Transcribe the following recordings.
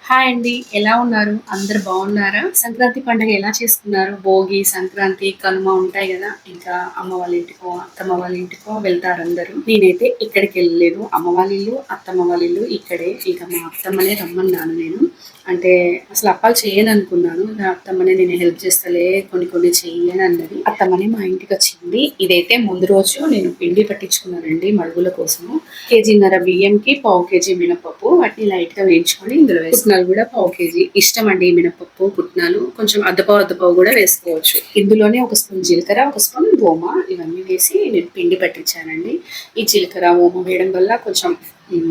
Hi అండి. ఎలా ఉన్నారు? అందరూ బాగున్నారా? సంక్రాంతి పండుగ ఎలా చేసుకున్నారు? భోగి, సంక్రాంతి, కనుమ ఉంటాయి గదా! ఇంకా అమ్మ వాళ్ళ ఇంటికో, అత్తమ్మ వాళ్ళ ఇంటికో వెళ్తారందరూ. నేనైతే ఎక్కడికి వెళ్ళలేదు. అమ్మ వాళ్ళ ఇల్లు, అత్తమ్మ వాళ్ళ ఇల్లు ఇక్కడే. ఇక మా అత్తమ్మనే రమ్మన్నాను నేను. అంటే అసలు అప్పాలు చేయననుకున్నాను. నా అత్తమ్మనే నేను హెల్ప్ చేస్తలే కొన్ని కొన్ని చెయ్యి అని అన్నది. అత్తమ్మనే మా ఇంటికి వచ్చింది. ఇదైతే ముందు రోజు నేను పిండి పట్టించుకున్నానండి మడుగుల కోసము. కేజీన్నర బియ్యంకి పావు కేజీ మినపప్పు వాటిని లైట్ గా వేయించుకొని ఇందులో పుట్నాలు కూడా పావు కేజీ. ఇష్టం అండి మినపప్పు పుట్నాలు కొంచెం అద్దపావు కూడా వేసుకోవచ్చు. ఇందులోనే ఒక స్పూన్ జీలకర్ర, ఒక స్పూన్ ఓమ ఇవన్నీ వేసి నేను పిండి పట్టించానండి. ఈ జీలకర్ర ఓమ వేయడం వల్ల కొంచెం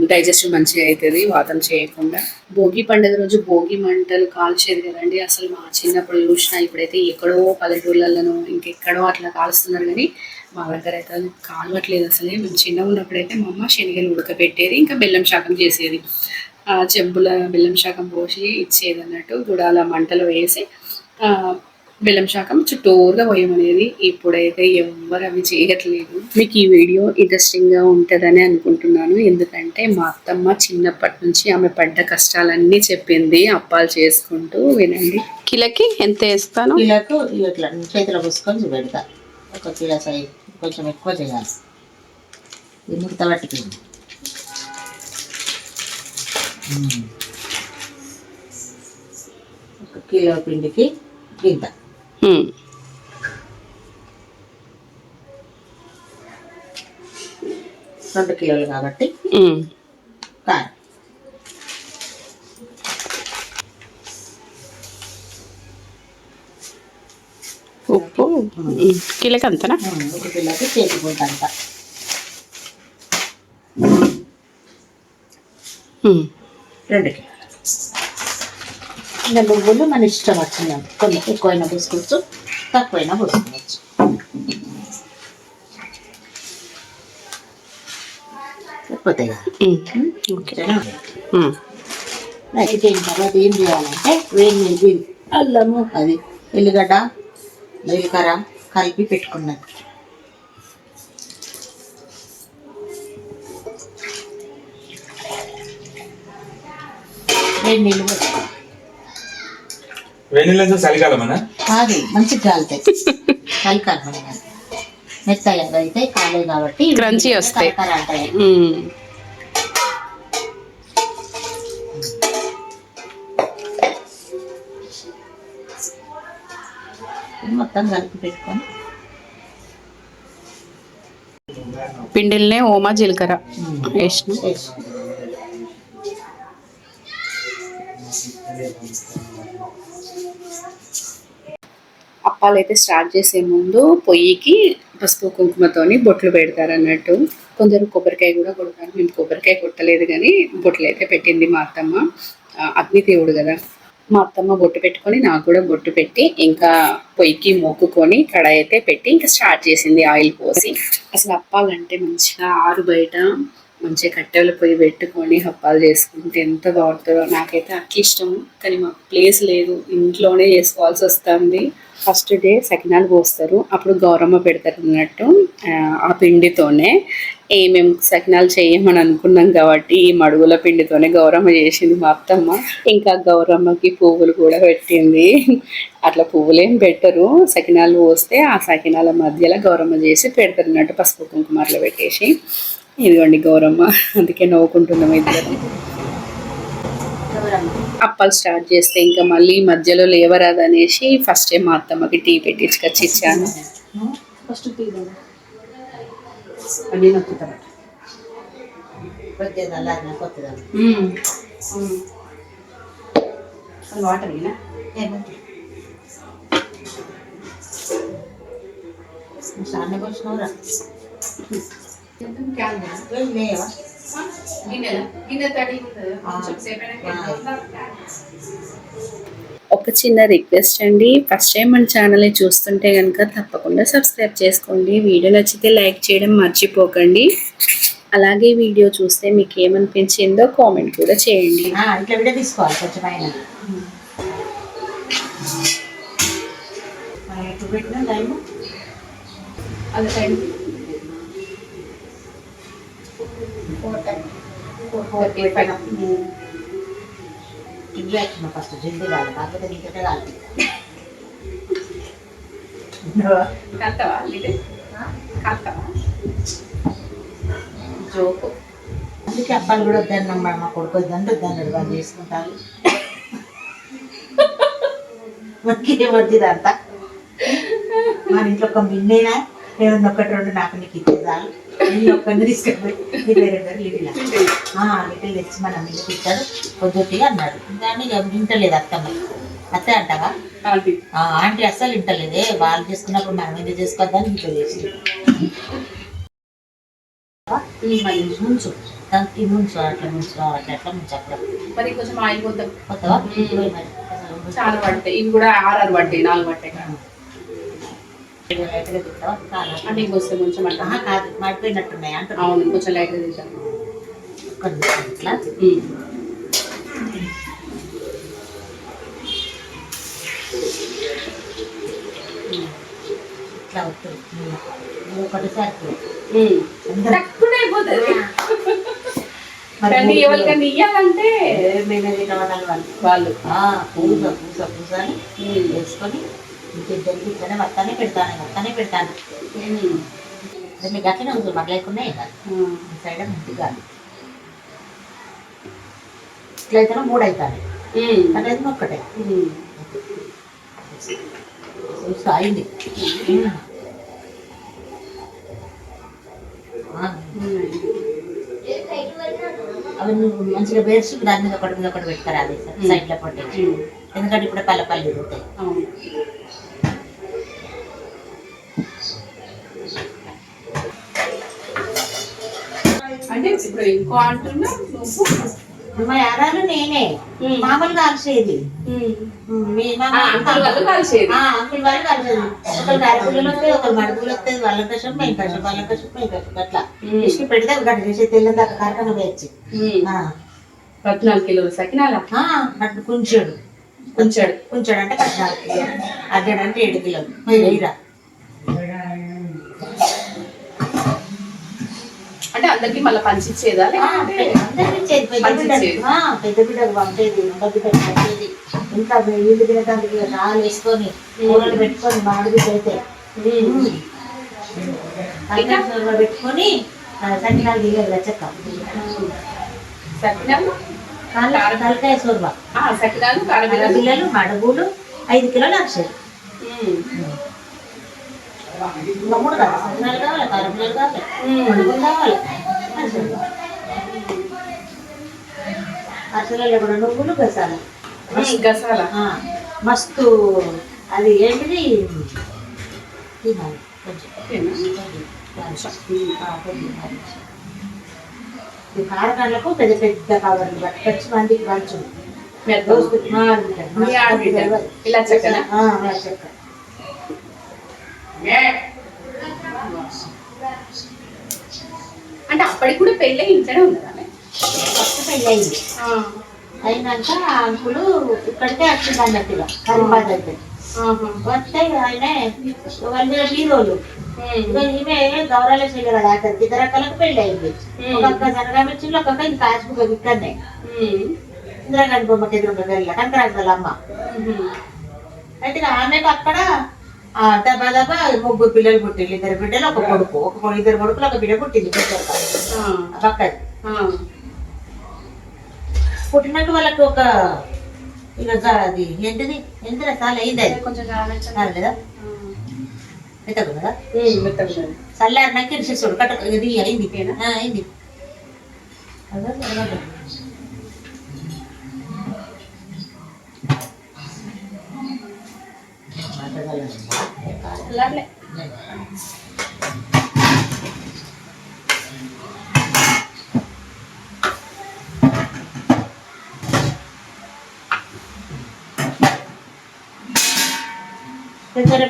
డైజెషన్ మంచిగా అవుతుంది వాతం చేయకుండా. భోగి పండుగ రోజు భోగి మంటలు కాల్చేది కదండి. అసలు మా చిన్నప్పుడు చూసినా ఇప్పుడైతే ఎక్కడో పల్లెటూళ్ళలోనో ఇంకెక్కడో అట్లా కాలుస్తున్నారు కానీ మా దగ్గర అయితే అది కాలవట్లేదు అసలే. మేము చిన్నగా ఉన్నప్పుడైతే మా అమ్మ శనగలు ఉడకబెట్టేది, ఇంకా బెల్లం శాకం చేసేది. చెంబుల బెల్లం శాకం పోసి ఇచ్చేది అన్నట్టు. గుడాల మంటలు వేసి బెల్లం శాకం చుట్టూరుగా పోయమనేది. ఇప్పుడైతే ఎవ్వరు అవి చేయట్లేదు. మీకు ఈ వీడియో ఇంట్రెస్టింగ్గా ఉంటుందని అనుకుంటున్నాను. ఎందుకంటే మా అత్తమ్మ చిన్నప్పటి నుంచి ఆమె పడ్డ కష్టాలన్నీ చెప్పింది అప్పాలు చేసుకుంటూ. వినండి. కిలోకి ఎంత వేస్తాను? కిలోకు ఇట్లా చేతిలో పోసుకొని పెడతా. ఒక కిలో సైజ్ కొంచెం ఎక్కువ చేయాలి. ఇది ముడత పట్టుకుంది. ఒక కిలో పిండికి గింత. 2 కిలోలు కాబట్టి కారం. ఉప్పు కిలోకి అంతనా? 1 కిలోకి చేతి గుంట అంత. 2 కిలోలు. ఇంకా నువ్వులు మన ఇష్టం వచ్చింది. కొన్ని ఎక్కువైనా పోసుకోవచ్చు, తక్కువైనా పోసుకోవచ్చు. లేకపోతే అయితే తర్వాత ఏం చేయాలంటే వేడి అల్లము అది ఎల్లిగడ్డ జీలకర్ర కలిపి పెట్టుకున్నది. వేడి నీళ్ళు చలికాలమా? కాదు, మంచి కాలుతాయి. చలికాలం మెత్తగా అయితే కాలే కాబట్టి క్రంచీ వస్తాయి. మొత్తం కలిపి పెట్టుకొని పిండిల్నే ఓమా జీలకర్ర వేసిన. అప్పాలు అయితే స్టార్ట్ చేసే ముందు పొయ్యికి పసుపు కుంకుమతోని బొట్లు పెడతారు అన్నట్టు. కొందరు కొబ్బరికాయ కూడా కొడతారు. మేము కొబ్బరికాయ కొట్టలేదు కానీ బొట్లు అయితే పెట్టింది మా అత్తమ్మ. అగ్నిదేవుడు కదా. మా అత్తమ్మ బొట్టు పెట్టుకొని నాకు కూడా బొట్టు పెట్టి ఇంకా పొయ్యికి మొక్కుకొని కడాయి అయితే పెట్టి ఇంకా స్టార్ట్ చేసింది ఆయిల్ పోసి. అసలు అప్పాలంటే మంచిగా ఆరు బయట మంచిగా కట్టెల పొయ్యి పెట్టుకొని అప్పాలు చేసుకుంటే ఎంత బాగుంటుందో. నాకైతే అట్లా ఇష్టము కానీ మాకు ప్లేస్ లేదు, ఇంట్లోనే చేసుకోవాల్సి వస్తుంది. ఫస్ట్ డే సకినాలు పోస్తారు, అప్పుడు గౌరమ్మ పెడతారు అన్నట్టు. ఆ పిండితోనే ఏమేమి సకినాలు చేయమని అనుకున్నాం కాబట్టి ఈ మడుగుల పిండితోనే గౌరమ్మ చేసింది మా అత్తమ్మ. ఇంకా గౌరమ్మకి పువ్వులు కూడా పెట్టింది. అట్లా పువ్వులేం పెట్టరు, సకినాలు పోస్తే ఆ సకినాల మధ్యలో గౌరమ్మ చేసి పెడతారు అన్నట్టు, పసుపు కుంకుమర్లు పెట్టేసి. ఇదిగోండి గౌరమ్మ, అందుకే నవ్వుకుంటున్నాం ఇద్దరు. అప్పాలు స్టార్ట్ చేస్తే ఇంకా మళ్ళీ మధ్యలో లేవరాదనేసి ఫస్ట్ టైం మా అత్తమ్మకి టీ పెట్టించుకొచ్చి ఇచ్చాను. ఫస్ట్ టీ వాటర్ సార్ని వచ్చినవరా ఒక చిన్న రిక్వెస్ట్ అండి, ఫస్ట్ టైం మన ఛానల్ని చూస్తుంటే కనుక తప్పకుండా సబ్స్క్రైబ్ చేసుకోండి. వీడియో నచ్చితే లైక్ చేయడం మర్చిపోకండి. అలాగే వీడియో చూస్తే మీకు ఏమనిపించిందో కామెంట్ కూడా చేయండి. ఇట్లా వీడియో తీసుకోవాలి కొంచెం ఆయన పెట్టిన టైము అది టైం 4:45. ఇవి వచ్చిన ఫస్ట్ జింది కాదు కాకపోతే నీతోటే కాదు కడతావా ఇది కడతావా జోకు అందుకే అప్పాలు కూడా వద్దన్నాం మా కొడుకు వద్దన్నాడు వాళ్ళు చేసుకుంటారు మనకి వద్దిదంతా మన ఇంట్లో ఒక మిన్నైనా ఏమన్నా ఒకటి రెండు నాకు నీకు ఇచ్చేదాలు నేను ఒక్కరిని తీసుకెళ్ళి నీ పేరు లిటిల్ లిటిల్ తెచ్చి మన మిల్లు ఇచ్చాడు పొద్దుటిగా అన్నాడు కానీ వింటలేదు అత్తమ్మ అత్తే అంటావా ఆంటీ అస్సలు వింటలేదే వాళ్ళు చేసుకున్నప్పుడు మనం ఎందుకు చేసుకోవద్దని ఇంట్లో చేసి ముంచు దానికి ముంచు అట్లా ముంచు అట్లా ముంచు అక్కడ మరి కొంచెం ఆయిల్ పోతాం కొత్తవా చాలా పడతాయి ఇవి కూడా 6 పడ్డాయి 4 పట్టాయి అంటే ఇంకొస్తే కొంచెం అంటే కాదు మాడిపోయినట్టున్నాయి అంటే అవును కొంచెం లైట్గా తింటాను ఇట్లా ఇట్లా వస్తుంది ఒకటిసారి తక్కువ అయిపోతుంది కానీ ఎవరికైనా ఇయ్యాలంటే మేమే తినవనాలి వాళ్ళు పూస పూస పూస అని వేసుకొని ఇంటిద్దరికి ఇట్లనే వస్తానే పెడతాను మీకు అట్లనే ఉంటుంది మాకు లేకున్నాయి కదా సైడ్ ఇంటికి కాదు ఇట్లయితేనే 3 అవుతాయి అనేది ఒక్కటే అయింది అవి నువ్వు మంచిగా వేసి దాని మీద ఒకటి పెట్టుకురాలి సైడ్లో పట్టేసి ఎందుకంటే ఇప్పుడు పల్లెపల్లి తిరుగుతాయి అంటే ఇప్పుడు ఇంకో అంటున్నా నువ్వు మా యారాలు నేనే మామూలుగా కలిసేది అంకుల్ వాళ్ళు కలిసేది అంకుల్ వాళ్ళు కలిసేది ఒకరికి అరకులు వస్తాయి ఒకరు మడుగులు వస్తాయి వాళ్ళ కష్టం మేము కష్టం వాళ్ళ కష్టం మేము కష్టం అట్లా ఇసుక పెడితే గడ్డ చేసే తెల్లని దాకా కార్ఖాన వేయచ్చు 14 కిలోలు సకినాల అట్లా కుంచాడు అంటే 14 కిలోలు అడ్డాడు అంటే 7 కిలోలు వేయరా అంటే అందరికి మళ్ళీ పంచిచ్చేదా పెద్ద బిడ్డకు పంపేది రెండో బిడ్డకు పంపేది ఇంకా వీళ్ళు తినడానికి రాళ్ళు వేసుకొని కూరలు పెట్టుకొని మామిడి అయితే పెట్టుకొని సకినాలు దిగదు చెక్క తలకాయ సోర్వ పిల్లలు మడుగులు 5 కిలోలు అక్షలు మూడు కావాలి సకినాలు కావాలి కారపిల్లలు కావాలి మడుగులు కావాలి అసలు కూడా నువ్వులు గసాల మస్తు అది ఏంటిది తినాలి కారకాళ్ళకు పెద్ద పెద్ద కవర్లు పట్టుకొచ్చి మందికి పంచు ఇలా చెక్క అంటే అప్పటికి కూడా పెళ్ళి ఇంట్లోనే ఉన్నదా ఫస్ట్ పెళ్ళి అయింది అయినాక అంకులు ఇక్కడికే వచ్చింది అన్నట్టుగా కరీంబాద్ అయితే వస్తే ఆయన వాళ్ళు హీరోలు ఈమె గౌరవ చేయరు కదా అక్కడికి 2 రకాలకు పెళ్ళి అయింది ఒక్కొక్క జనగామిచ్చింది ఒక్కొక్క ఇంకా కాసిపోయి ఇక్కడనే ఇందిరాగాంధీ బొమ్మకి ఎదురుగా వెళ్ళా కనకరాజు అమ్మ అయితే ఆమెకు అక్కడ దబా 3 పిల్లలు పుట్టింది 2 బిడ్డలు 1 కొడుకు 2 కొడుకులు 1 బిడ్డ పుట్టింది పక్కది పుట్టినాక వాళ్ళకి ఒక ఇక అది ఏంటిది ఎంత చాలా అయింది కొంచెం లేదా మెత్తగున్నదా చల్లారినాక ఇరిసేసాడు కట్ట ఇది అయింది అయింది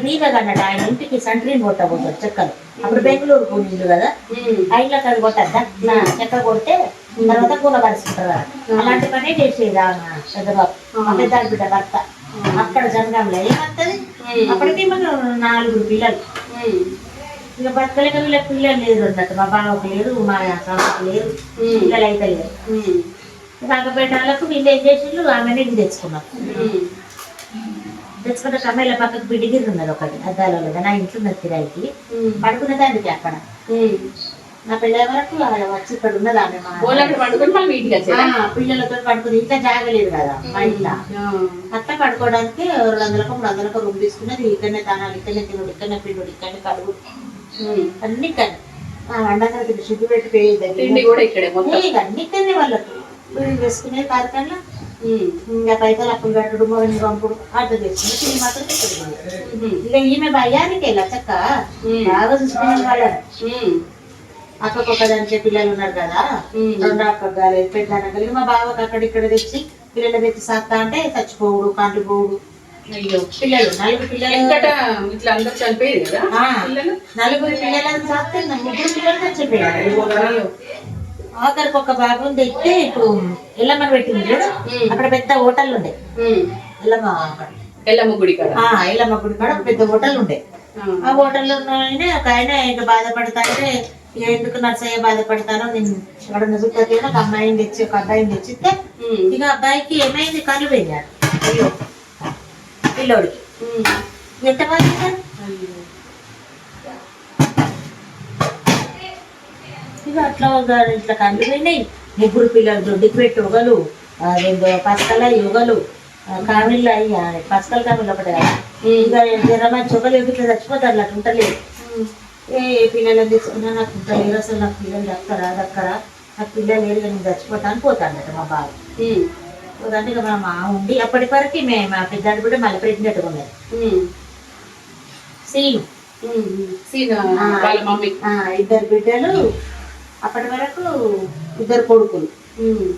మీద అన్నట్టు ఆయన ఇంటికి సంట్రీని పోతాడు చెక్కలు అప్పుడు బెంగళూరు పోయిండు కదా ఐట్లోకి అది కొట్టద్దా చెక్క కొడితే తర్వాత కూల కలుసుకుంటారు కదా అలాంటి పనే చేసేది పెద్దబాబు పెద్ద బిడ్డ భర్త అక్కడ జనగాంలో ఏమంటది అప్పటికి మనం 4 పిల్లలు ఇక బతకలేక వీళ్ళకి పిల్లలు లేరు అన్నట్టు మా బావకు లేరు మా సాగుకు లేరు పిల్లలు అయితే లేరు కాకపోతే వాళ్ళకు వీళ్ళు ఏం చేసిండ్రు ఆమెను ఇంటికి తెచ్చుకున్నాం. తెచ్చుకుంటే కమ్మాయిల పక్కకు బిడ్డిగిరి ఉన్నది ఒకటి అద్దాలలో నా ఇంట్లో ఉన్నది కిరాయికి పడుకునేదానికి అక్కడ. నా పిల్లల వరకు వచ్చి ఇక్కడ ఉన్నది ఆమె పిల్లలతో పడుకుని ఇంకా జాగలేదు కదా మా ఇంట్లో. అట్లా పడుకోవడానికి 200-300 రూమ్ తీసుకున్నది. ఇక్కడనే దానాలు, ఇక్కడనే తినుడు, ఇక్కడనే పిండుడు, ఇక్కడనే కడుగు అన్ని ఇక్కడ వండగల శుద్ధి పెట్టిపోయేది అన్ని ఇక్కడనే వాళ్ళకు వీళ్ళు వేసుకునే కార్యక్రమంలో. ఇంకా పైసలు అప్పులు కట్టడు, మొగని పంపుడు అట్లా చేసుకుని తిని మాత్రం ఇక్కడ. ఇక ఈమె భయానికి వెళ్ళా చక్క బాగా చూసుకునే వాళ్ళని. అక్కకొక్కదానికే పిల్లలు ఉన్నారు కదా, 2 అక్క కాలేదు పెద్దాన కలిగి మా బావకు అక్కడ ఇక్కడ తెచ్చి పిల్లలు తెచ్చి సాక్తా అంటే చచ్చిపోవుడు, కాంట్లు పోవుడు. పిల్లలు 4 పిల్లలు ఇట్లా అందరు చనిపోయేది కదా, 4 పిల్లలను సాక్తే 3 పిల్లలు చచ్చిపోయారు. ఆఖరికి ఒక బాబుని తెస్తే ఇప్పుడు ఎల్లమ్మ పెట్టింది చూడు, అక్కడ పెద్ద హోటల్ ఉండే ఎల్లమ్మ గుడి కాడ. ఎల్లమ్మ గుడి కాడ పెద్ద హోటల్ ఉండే. ఆ హోటల్లో ఒక ఆయన ఇంకా బాధపడతాంటే ఎందుకు నర్సయ్య బాధపడతానో నేను ఎవడన్నా చూస్తే ఒక అమ్మాయిని తెచ్చి ఒక అబ్బాయిని తెచ్చిస్తే ఇక అబ్బాయికి ఏమైంది కళ్ళు పోయినాడు పిల్లోడికి. ఎంత బాధ ఇక అట్లా ఇట్లా కళ్ళు పోయినాయి. 3 పిల్లలు దొడ్డికి పెట్టి యుగలు, పసకల యుగలు, కామిళ్ళు అయ్యి పసకల కామిళ్ళు ఒకటే కదా. ఇక జ్వరం చొగలు ఎగితే చచ్చిపోతారు, అట్లా ఉంటలేదు. ఏ పిల్లలను తీసుకున్నా నాకు ఉంటలేరు, అసలు నాకు పిల్లలు దక్కరా నాకు పిల్లలు లేరు, నేను చచ్చిపోతాను పోతాడట మా బాబు. పోతాంటే ఇక మా మా ఉండి అప్పటి వరకు మా పెద్దాడు కూడా మళ్ళీ ప్రెగ్నెంట్ ఉన్నది. సీను 2 బిడ్డలు, అప్పటి వరకు 2 కొడుకులు.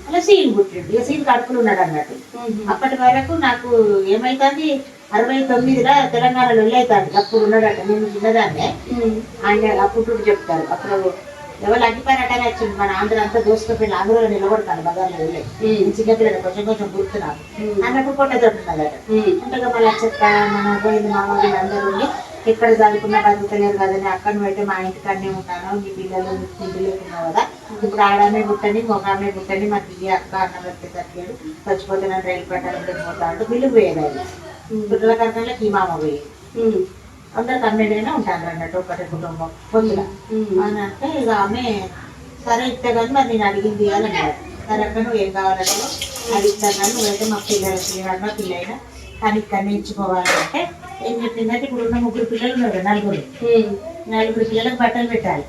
అలా సీన్ పుట్టిండు. ఇక సీన్ కడుపులు ఉన్నాడు అన్నట్టు. అప్పటి వరకు నాకు ఏమైతుంది 69లో తెలంగాణలో వెళ్ళైతాడు. అప్పుడు ఉన్నాడట, నేను చిన్నదాన్నే. ఆయన అప్పుడు చెప్తారు అప్పుడు ఎవరు అగ్గిపోయినట్టనే వచ్చింది. మన ఆంధ్ర అంతా దోసుకుపోయిన ఆంధ్రలో నిలబడతాను బజార్లో వెళ్ళి. చిన్నపిల్లలు కొంచెం గుర్తున్నాను అన్నప్పుడు కొట్టేదట్టున్నదట. అంటే మళ్ళీ చెత్త మన పోయింది మామ వీళ్ళందరూ ఉండి ఎక్కడ చదువుకున్నా బతుకుతలేరు కదని అక్కడ పెట్టి మా ఇంటికన్నే ఉంటాను, మీ పిల్లలు ఇంటి లేకున్నావు కదా, ఇప్పుడు ఆడమే పుట్టని మొగామే పుట్టని మాకు ఇది అక్క అన్న పెడితే తగ్గేడు, చచ్చిపోతే నన్ను రైలు పట్టాలని పోతా అంటూ బిల్లు పోయేదాన్ని. పిల్లల కర్ణంలోకి ఈ మామ పోయి అందరికి అమ్మేడైనా ఉంటాను అన్నట్టు ఒకటే కుటుంబం పొద్దున అని అంటే ఇక ఆమె సరే ఇస్తే కానీ మరి నేను అడిగింది అని అన్నాడు. సరే అక్కడ నువ్వు ఏం కావాలంటే అది ఇస్తాను కానీ నువ్వైతే మా పిల్లలు పిల్లైనా కానీ ఇక్కడనే ఇచ్చిపోవాలంటే ఏం చెప్పిందంటే ఇప్పుడు ఉన్న 3 పిల్లలు ఉన్నారు, 4 పిల్లలకు బట్టలు పెట్టాలి.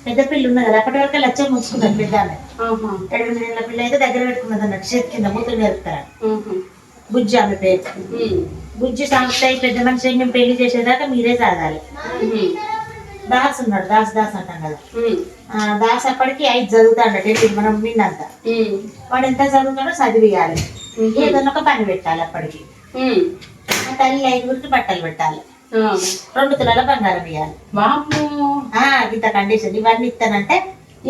పెద్ద పిల్ల ఉన్నది కదా, అప్పటి వరకు లచ్చం ముంచుకున్నది పెద్ద ఆమె. 8 నెలల పిల్ల అయితే దగ్గర పెట్టుకున్నది అన్నట్టు చేతి కింద మూతులు నేర్పుతారు. బుజ్జి ఆమె పేరు. బుజ్జి సాగుతాయి పెద్ద మనిషి మేము పెళ్లి చేసేదాకా మీరే చదవాలి. దాస్ ఉన్నాడు, దాస్ అంటాం కదా. దాస్ అప్పటికి 5 చదువుతాడు మనం విన్నంత. వాడు ఎంత చదువుతాడో చదివియాలి, ఏదన్నా ఒక పని పెట్టాలి. అప్పటికి తల్లి 5 బట్టలు పెట్టాలి, 2 తులాల బంగారం ఇవ్వాలి. ఇంత కండిషన్ ఇవన్నీ ఇస్తానంటే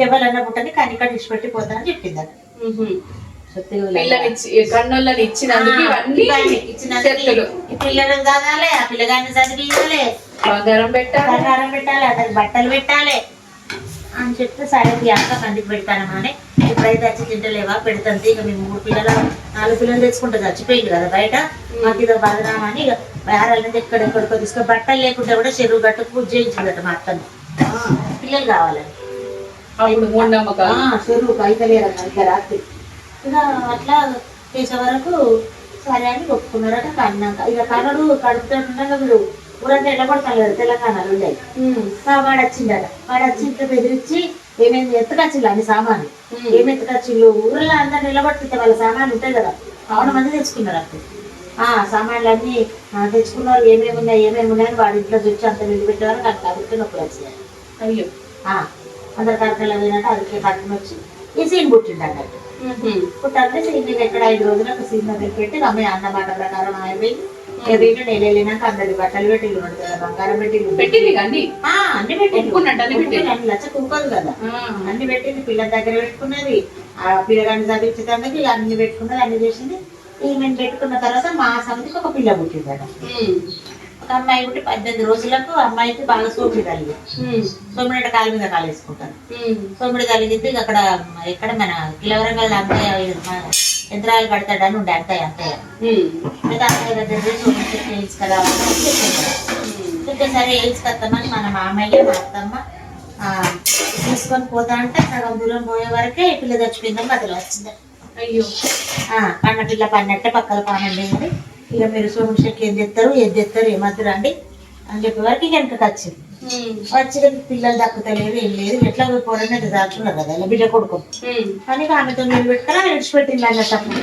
ఎవరన్నా పుట్టని కానీ ఇక్కడ ఇచ్చిపెట్టి పోతానని చెప్పింది. పిల్లలకు చదవాలి, ఆ పిల్లగాన్ని చదివించాలి, బంగారం పెట్టాలి, అతనికి బట్టలు పెట్టాలి అని చెప్తే సరే అక్క కంటికి పెడతానమని. ఇప్పుడైతే వచ్చి తింటలేవా పెడతాను, ఇక మేము 3 పిల్లలు 4 పిల్లలు తెచ్చుకుంటే చచ్చిపోయింది కదా బయట, మాకు ఇదో బదనామని ఇక వేరే ఎక్కడెక్కడికో తీసుకొని బట్టలు లేకుంటే కూడా చెరువు గట్టు పూజ చేయించిందట మా అత్తని. పిల్లలు కావాలని చెరువుకు అయితే లేరన్న ఇక రాత్రి. ఇక అట్లా చేసే వరకు సరే అని ఒప్పుకున్నారట. కన్నాక ఇక కనడు కడుపుతుండగా వీడు ఊరంతా ఎల్లబడతాను కదా తెలంగాణలో ఉండేది. వాడు వచ్చిందట, వాడు వచ్చి ఇంట్లో బెదిరించి ఏమేమి ఎత్తుకొచ్చిళ్ళు అన్ని సామాన్లు, ఏమి ఎత్తుకొచ్చిళ్ళు ఊళ్ళో అందరు నిలబడితే వాళ్ళ సామాన్లు ఉంటాయి కదా, 6 మంది తెచ్చుకున్నారు. అప్పుడు సామాన్లు అన్ని తెచ్చుకున్నారు. ఏమేమి ఉన్నాయని వాడి ఇంట్లో తెచ్చి అంత నిలబెట్టేవారు నాకు అదికే నొప్పులు వచ్చినాయి. అయ్యో అందరు కడకలు పోయినట్టు అదికే కట్టుకుని వచ్చి ఈ సీన్ పుట్టిండు అన్నట్టు. పుట్టాలంటే సీన్ ఎక్కడ 5 రోజులకు సీన్ దగ్గర పెట్టి అమ్మాయి అన్నమాట ప్రకారం అయిపోయి నేను వెళ్ళినాక అందరి బట్టలు పెట్టి బంగారం పెట్టి అన్ని లచ్చ కుక్కదు కదా, అన్ని పెట్టింది. పిల్లల దగ్గర పెట్టుకున్నది, ఆ పిల్లగాన్ని చదివించడానికి అన్ని పెట్టుకున్నది, అన్ని చేసింది. ఈమెను పెట్టుకున్న తర్వాత మా సమితికి ఒక పిల్ల పుట్టిందట. ఒక అమ్మాయి పుట్టి 18 రోజులకు అమ్మాయికి బాగా సోమిడి కలిగింది. సోమిడి కాలు మీద కాలు వేసుకుంటారు. సోమిడి కలిగింది. అక్కడ ఎక్కడ మన కిలవరంగల్ అంతయ్య యంత్రాలు కడతాడని ఉండే అంతయ్య అయితే అమ్మాయి దగ్గర సోమిడి చెట్టు వేయించుకురావాలని చెప్పారు. సరే వేయించుకొస్తామని మన మామయ్య మా అత్తమ్మ తీసుకొని పోతా అంటే సగం దూరం పోయే వరకే పిల్ల చచ్చిపోయిందని మధ్యలో వచ్చింది. అయ్యో పన్న పిల్ల పన్నట్టే పక్కన పానండి. ఇక మీరు సోమిడి చెట్టు ఏది తెస్తారు ఏమద్దు రండి అని చెప్పే వరకు ఇక వెనకకి వచ్చింది. వచ్చి పిల్లలు దక్కుతలేరు ఏం లేదు ఎట్లా పోరని అది దాచున్నారు కదా ఇలా బిడ్డ కొడుకు కానీ ఆమెతో మీరు పెట్టుకుని విడిచిపెట్టింది అన్నప్పుడు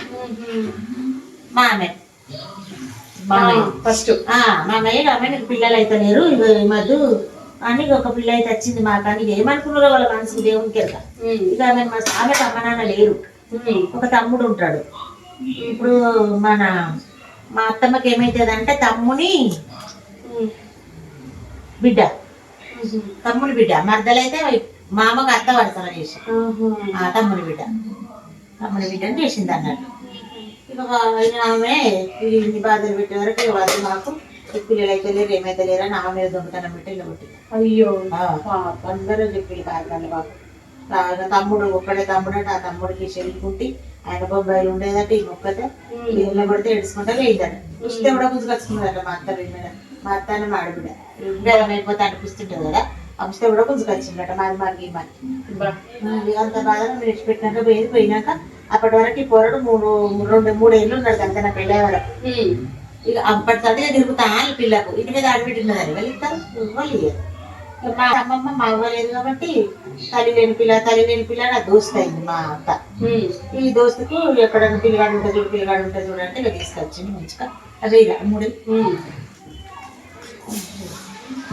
మామయ్య ఫస్ట్ మామయ్య నీకు పిల్లలు అయితే లేరు ఇక ఈ మధ్య అని ఒక పిల్ల అయితే వచ్చింది మా కానీ ఏమనుకున్నారో వాళ్ళ మనసుకు దేవునికి వెళ్తా. ఇక ఆమెకు అమ్మ నాన్న లేరు. ఒక తమ్ముడు ఉంటాడు. ఇప్పుడు మా అత్తమ్మకి ఏమైతుందంటే తమ్ముని బిడ్డ మర్దలైతే మా అమ్మకి అత్త వరసలు చేసి తమ్ముని బిడ్డని చేసింది అన్నట్టు. ఇక ఆమె ఇన్ని బాధలు పెట్టే వరకు వాళ్ళు మాకు పిల్లలు అయితే లేరు ఏమైతే లేరు అని ఆమె మీద దొంగతనం పెట్టి ఇలా పెట్టి అయ్యో అందరూ చెప్పి కార్యక్రమాలు బాబు తమ్ముడు ఒక్కడే తమ్ముడు అంటే ఆ తమ్ముడికి చెల్లుకుంటే ఆయన బొబ్బాయిలు ఉండేదట ఈ మొక్కతే ఇళ్ళ పడితే ఏడుచుకుంటే వేయదట. చూస్తే కూడా గుంజుకొచ్చుకున్నదట మా అత్త మీద మా అత్తనే మాడబిడ్డ బేరం అయిపోతే అనిపిస్తుంటది కదా అంస్తే కూడా గుంజుకొచ్చిందట మాది మాకి అంత బాధను విడిచిపెట్టినాక పోయినాక అప్పటి వరకు ఈ పొరడు 3 ఏళ్ళు ఉన్నాడు కనుక నా పెళ్ళే వరకు. ఇక అప్పటి సదిగా తిరుగుతా పిల్లకు ఇంటి మీద ఆడబెట్టినదని వెళ్తారు వాళ్ళు మా అమ్మమ్మ మా అవ్వలేదు కాబట్టి తల్లి లేని పిల్ల నా దోస్తు అయింది మా అత్త. ఈ దోస్తుకు ఎక్కడన్నా పిల్లగాడు ఉంటుంది చూడంటే ఇక తీసుకొచ్చింది మంచిగా అదే ఇక 3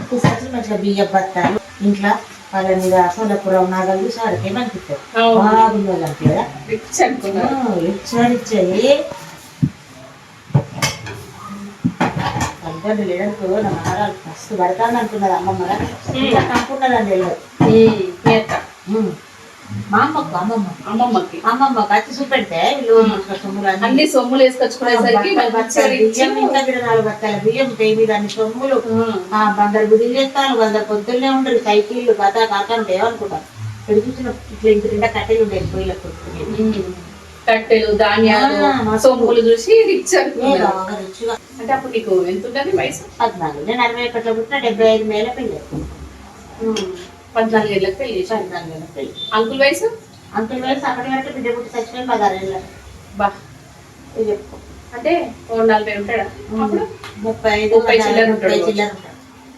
తీసుకొచ్చి మంచిగా బియ్యం బత్తాలు ఇంట్లో వాళ్ళ మీద సోలపురం నాగలు చూసి వాడికి ఏమనిపిస్తుంది బాగుంది వాళ్ళకి కదా ఇచ్చాయి తల్లిదండ్రులు లేడనుకో నా మహారాలు మస్తు పడతాను అనుకున్నది అమ్మమ్మ ఇంకా కంపున్నదని తెలియదు. మా అమ్మమ్మకి వచ్చి చూపెడితే అన్ని సొమ్ములు వేసుకొచ్చుకునేసరికి బియ్యం ఇంకా 4 బత్తాల బియ్యం పేయి మీద అన్ని సొమ్ములు బందరు గుడిలు చేస్తాను బందరు పొద్దున్నే ఉండరు సైకిళ్ళు గత కాకా ఉంటాయి ఏమనుకుంటారు ఇక్కడ చూసిన ఇట్లా ఇంటి నిండా కట్టెలు ఉండేది పొయ్యిలకు కట్టెలు ధాన్యాలు సొమ్ములు చూసి రిచ్ రిచ్గా అంటే అప్పుడు నీకు ఎంత ఉంటుంది వయసు? 14. నేను 61లో పుట్టిన 75 మేల పెళ్ళి 14 ఏళ్ళకి పెళ్లి చేసి 14 ఏళ్ళ పెళ్ళి. అంకుల్ వయసు అప్పటి వరకు బిడ్డ పుట్టి చచ్చిపోయి 16 ఏళ్ళ బా చెప్పు అంటే 40 ఉంటాడా అప్పుడు 35 చిల్లర ఉంటాడు.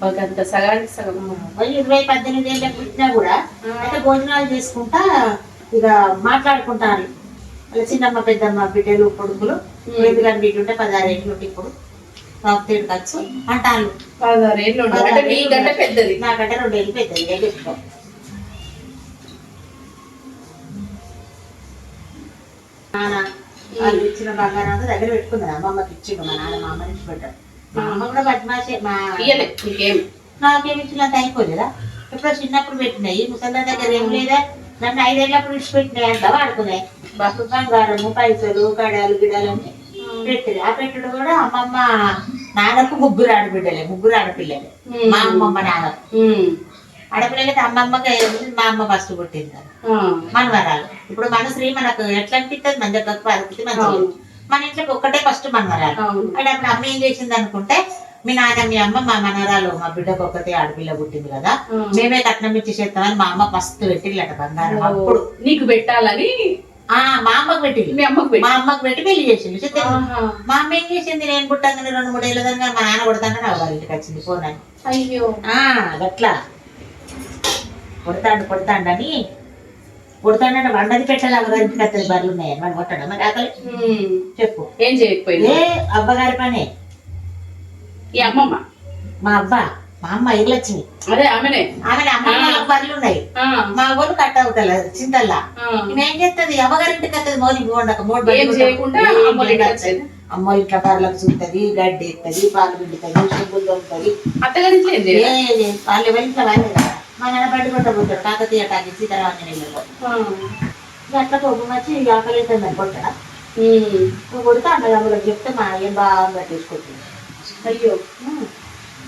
ఉంటాడు అంత సగానికి సగం 18 ఏళ్ళకి పుట్టినా కూడా అయితే భోజనాలు చేసుకుంటా ఇక మాట్లాడుకుంటారు అలా చిన్నమ్మ పెద్దమ్మ బిడ్డలు కొడుకులు 8 బిడ్డ ఉంటే 16 ఏళ్ళు ఉంటే ఇప్పుడు తేడు ఖర్చు అంటాను 16 ఏళ్ళు అంటే నీకంటే పెద్దది నాకంటే 2 ఏళ్ళు పెద్దది చెప్పుకో. నాన్న వాళ్ళు ఇచ్చిన బంగారం అంతా దగ్గర పెట్టుకున్నది అమ్మమ్మకి ఇచ్చిండు మా నాన్న మా అమ్మని ఇచ్చి పెట్టాడు. మా అమ్మ కూడా బద్మాషే నాకేమి ఇచ్చినంత అయిపోలేదా ఎప్పుడో చిన్నప్పుడు పెట్టినాయి ముసలి దగ్గర ఏం లేదా నన్ను 5 ఏళ్ళప్పుడు ఇచ్చిపెట్టినాయి అంట వాడుకున్నాయి బంగారము పైసలు కడాలు గిడాలని పెట్టింది. ఆ పెట్టుడు కూడా అమ్మమ్మ నాన్నకు 3 ఆడబిడ్డలే 3 ఆడపిల్లలే మా అమ్మమ్మ నాన్నకు ఆడపిల్లలకి అమ్మమ్మకి మా అమ్మ ఫస్ట్ పుట్టింది మనవరాలు. ఇప్పుడు మన శ్రీ మనకు ఎట్లా అనిపిస్తుంది మన దగ్గరకు పరిస్థితి మంచిగా మన ఇంట్లోకి ఒక్కటే ఫస్ట్ మనవరాలు అంటే అప్పుడు అమ్మ ఏం చేసింది అనుకుంటే మీ నాన్న మీ అమ్మ మా మనవరాలు మా బిడ్డకు ఒక్కతే ఆడపిల్ల పుట్టింది కదా మేమే కట్నం ఇచ్చి చేస్తామని మా అమ్మ ఫస్ట్ పెట్టిల్లట బంగారం. అప్పుడు నీకు పెట్టాలని మా అమ్మకు పెట్టింది మా అమ్మకు పెట్టి పెళ్లి చేసింది. మా అమ్మ ఏం చేసింది నేను పుట్టాకని 2-3 ఏళ్ళ దాకా మా నాన్న కొడతాక నా వారింటికి వచ్చింది పోనాన్ని. అయ్యో అట్లా కొడతాండని వండది పెట్టాలి అవ్వగారింటికి వస్తుంది బర్రెలు ఉన్నాయని మనం కొట్టడం మరి ఆకలి చెప్పు ఏం చేయకపోయింది అవ్వగారి పనే ఈ అమ్మమ్మ మా అమ్మ ఇర్లొచ్చింది అదే ఆమె అమ్మ బర్రెలు ఉన్నాయి మా ఊళ్ళు కట్ అవుతా చింతల్లా ఏం చేస్తుంది అవ్వగారింటికి వస్తుంది మోదీ వండక 3 చేయకుండా అమ్మ ఇట్లా బర్రెలకు చూస్తుంది గడ్డి ఎత్తది పాలు పిండుతుంది చెంబులు దొరుకుతుంది అత్తగారింట్లో వాళ్ళు ఎవరింట్లో వాళ్ళే కదా మా నాన్న బండి కొట్టబోతాడు కాకతీయ టాకి సీతారామయ్యలో అట్లా కోపం వచ్చి ఆకలి అవుతుంది కొట్టడా కొడితే అన్నదమ్ములకు చెప్తే మా ఏం బాగా తీసుకొచ్చింది. అయ్యో